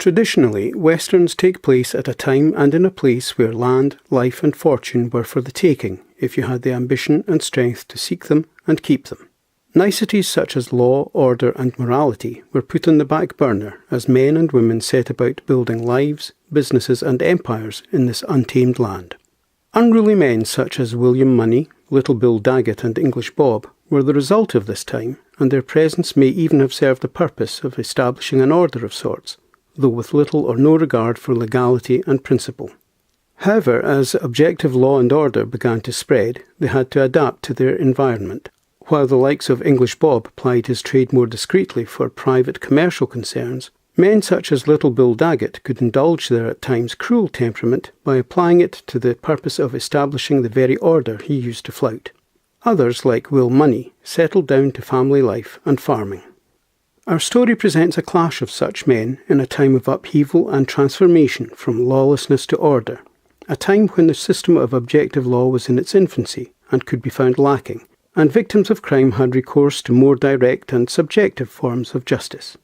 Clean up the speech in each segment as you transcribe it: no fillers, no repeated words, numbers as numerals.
Traditionally, westerns take place at a time and in a place where land, life and fortune were for the taking, if you had the ambition and strength to seek them and keep them. Niceties such as law, order and morality were put on the back burner as men and women set about building lives, businesses and empires in this untamed land. Unruly men such as William Money, Little Bill Daggett and English Bob were the result of this time, and their presence may even have served the purpose of establishing an order of sorts, though with little or no regard for legality and principle. However, as objective law and order began to spread, they had to adapt to their environment. While the likes of English Bob plied his trade more discreetly for private commercial concerns, men such as Little Bill Daggett could indulge their at times cruel temperament by applying it to the purpose of establishing the very order he used to flout. Others, like Will Money, settled down to family life and farming. Our story presents a clash of such men in a time of upheaval and transformation from lawlessness to order, a time when the system of objective law was in its infancy and could be found lacking, and victims of crime had recourse to more direct and subjective forms of justice.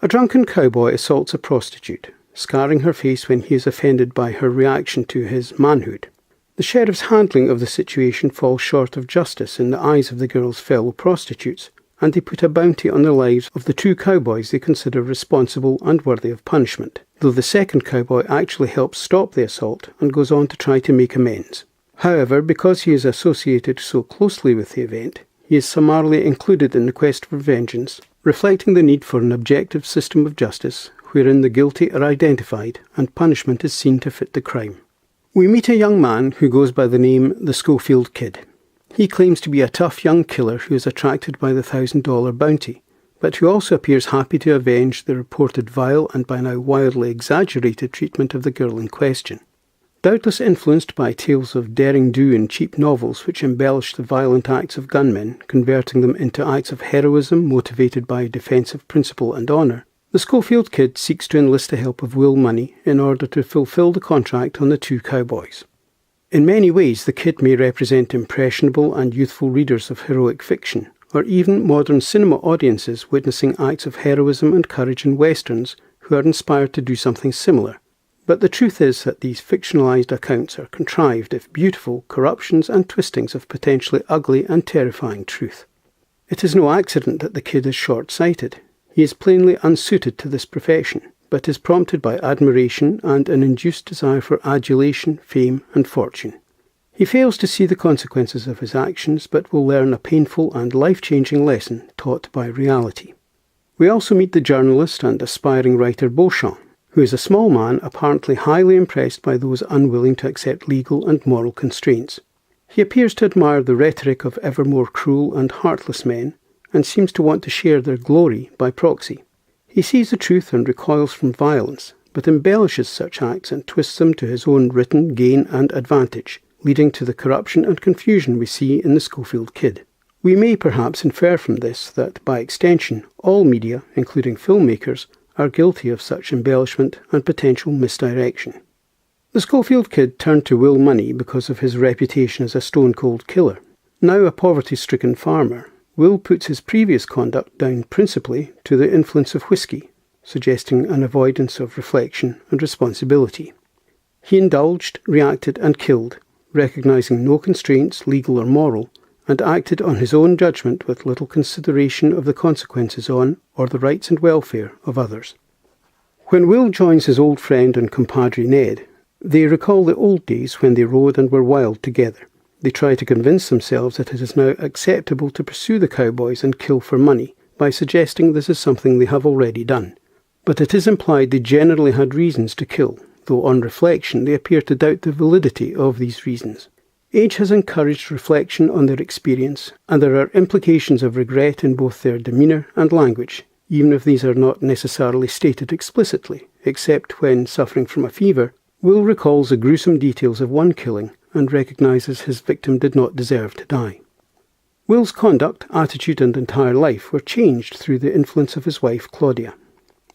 A drunken cowboy assaults a prostitute, scarring her face when he is offended by her reaction to his manhood. The sheriff's handling of the situation falls short of justice in the eyes of the girl's fellow prostitutes, and they put a bounty on the lives of the two cowboys they consider responsible and worthy of punishment, though the second cowboy actually helps stop the assault and goes on to try to make amends. However, because he is associated so closely with the event, he is summarily included in the quest for vengeance, reflecting the need for an objective system of justice wherein the guilty are identified and punishment is seen to fit the crime. We meet a young man who goes by the name the Schofield Kid. He claims to be a tough young killer who is attracted by the $1,000 bounty, but who also appears happy to avenge the reported vile and by now wildly exaggerated treatment of the girl in question. Doubtless influenced by tales of derring-do in cheap novels which embellish the violent acts of gunmen, converting them into acts of heroism motivated by defensive principle and honour, the Schofield Kid seeks to enlist the help of Will Money in order to fulfil the contract on the two cowboys. In many ways, the Kid may represent impressionable and youthful readers of heroic fiction, or even modern cinema audiences witnessing acts of heroism and courage in westerns who are inspired to do something similar. But the truth is that these fictionalised accounts are contrived, if beautiful, corruptions and twistings of potentially ugly and terrifying truth. It is no accident that the Kid is short-sighted. He is plainly unsuited to this profession, but is prompted by admiration and an induced desire for adulation, fame and fortune. He fails to see the consequences of his actions, but will learn a painful and life-changing lesson taught by reality. We also meet the journalist and aspiring writer Beauchamp, who is a small man apparently highly impressed by those unwilling to accept legal and moral constraints. He appears to admire the rhetoric of ever more cruel and heartless men, and seems to want to share their glory by proxy. He sees the truth and recoils from violence, but embellishes such acts and twists them to his own written gain and advantage, leading to the corruption and confusion we see in the Schofield Kid. We may perhaps infer from this that, by extension, all media, including filmmakers, are guilty of such embellishment and potential misdirection. The Schofield Kid turned to Will Money because of his reputation as a stone-cold killer. Now a poverty-stricken farmer, Will puts his previous conduct down principally to the influence of whiskey, suggesting an avoidance of reflection and responsibility. He indulged, reacted and killed, recognising no constraints, legal or moral, and acted on his own judgment with little consideration of the consequences on or the rights and welfare of others. When Will joins his old friend and compadre Ned, they recall the old days when they rode and were wild together. They try to convince themselves that it is now acceptable to pursue the cowboys and kill for money by suggesting this is something they have already done. But it is implied they generally had reasons to kill, though on reflection they appear to doubt the validity of these reasons. Age has encouraged reflection on their experience, and there are implications of regret in both their demeanour and language, even if these are not necessarily stated explicitly, except when, suffering from a fever, Will recalls the gruesome details of one killing and recognises his victim did not deserve to die. Will's conduct, attitude and entire life were changed through the influence of his wife Claudia.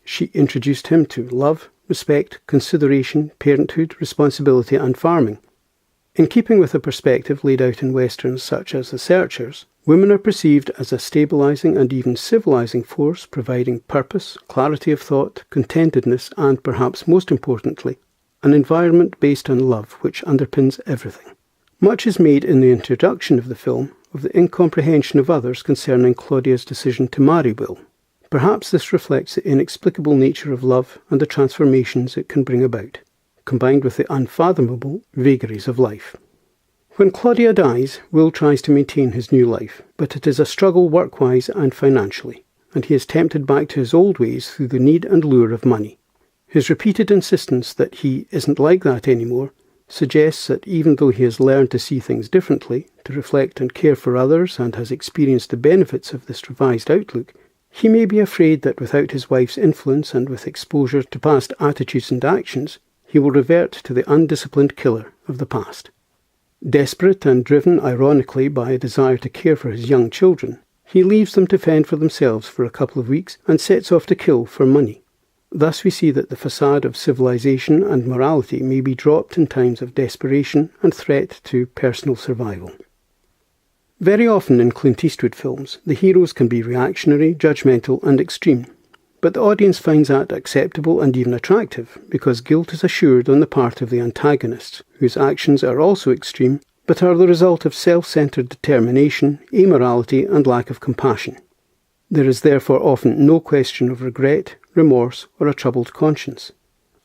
She introduced him to love, respect, consideration, parenthood, responsibility and farming. In keeping with a perspective laid out in westerns such as The Searchers, Women are perceived as a stabilising and even civilising force, providing purpose, clarity of thought, contentedness, and perhaps most importantly, an environment based on love which underpins everything. Much is made in the introduction of the film of the incomprehension of others concerning Claudia's decision to marry Will. Perhaps this reflects the inexplicable nature of love and the transformations it can bring about, combined with the unfathomable vagaries of life. When Claudia dies, Will tries to maintain his new life, but it is a struggle work-wise and financially, and he is tempted back to his old ways through the need and lure of money. His repeated insistence that he isn't like that anymore suggests that even though he has learned to see things differently, to reflect and care for others, and has experienced the benefits of this revised outlook, he may be afraid that without his wife's influence and with exposure to past attitudes and actions, he will revert to the undisciplined killer of the past. Desperate and driven ironically by a desire to care for his young children, he leaves them to fend for themselves for a couple of weeks and sets off to kill for money. Thus we see that the facade of civilization and morality may be dropped in times of desperation and threat to personal survival. Very often in Clint Eastwood films, the heroes can be reactionary, judgmental and extreme, but the audience finds that acceptable and even attractive because guilt is assured on the part of the antagonists, whose actions are also extreme but are the result of self-centred determination, amorality and lack of compassion. There is therefore often no question of regret, remorse or a troubled conscience.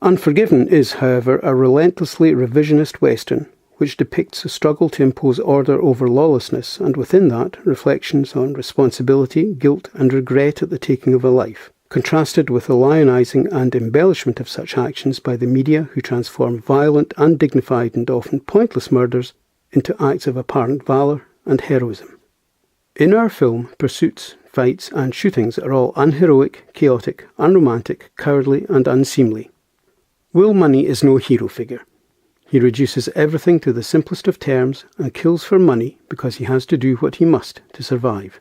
Unforgiven is, however, a relentlessly revisionist Western which depicts a struggle to impose order over lawlessness and within that reflections on responsibility, guilt and regret at the taking of a life, contrasted with the lionising and embellishment of such actions by the media who transform violent, undignified and often pointless murders into acts of apparent valour and heroism. In our film, pursuits, fights and shootings are all unheroic, chaotic, unromantic, cowardly and unseemly. Will Money is no hero figure. He reduces everything to the simplest of terms and kills for money because he has to do what he must to survive.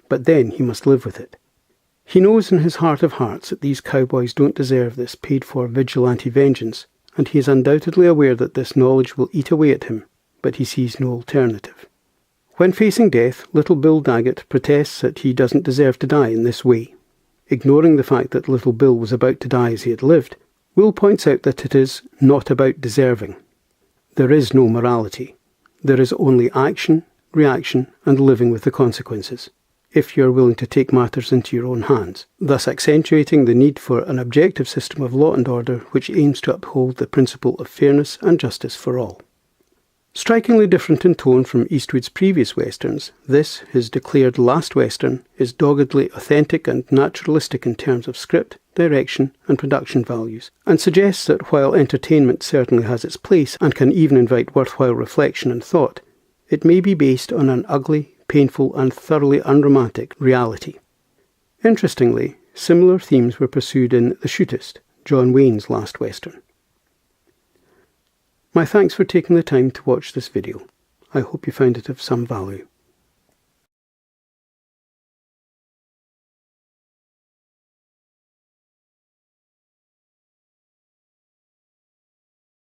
But then he must live with it. He knows in his heart of hearts that these cowboys don't deserve this paid-for vigilante vengeance, and he is undoubtedly aware that this knowledge will eat away at him, but he sees no alternative. When facing death, Little Bill Daggett protests that he doesn't deserve to die in this way. Ignoring the fact that Little Bill was about to die as he had lived, Will points out that it is not about deserving. There is no morality. There is only action, reaction, and living with the consequences, if you are willing to take matters into your own hands, thus accentuating the need for an objective system of law and order which aims to uphold the principle of fairness and justice for all. Strikingly different in tone from Eastwood's previous westerns, this, his declared last western, is doggedly authentic and naturalistic in terms of script, direction and production values, and suggests that while entertainment certainly has its place and can even invite worthwhile reflection and thought, it may be based on an ugly, painful and thoroughly unromantic reality. Interestingly, similar themes were pursued in The Shootist, John Wayne's last western. My thanks for taking the time to watch this video. I hope you found it of some value.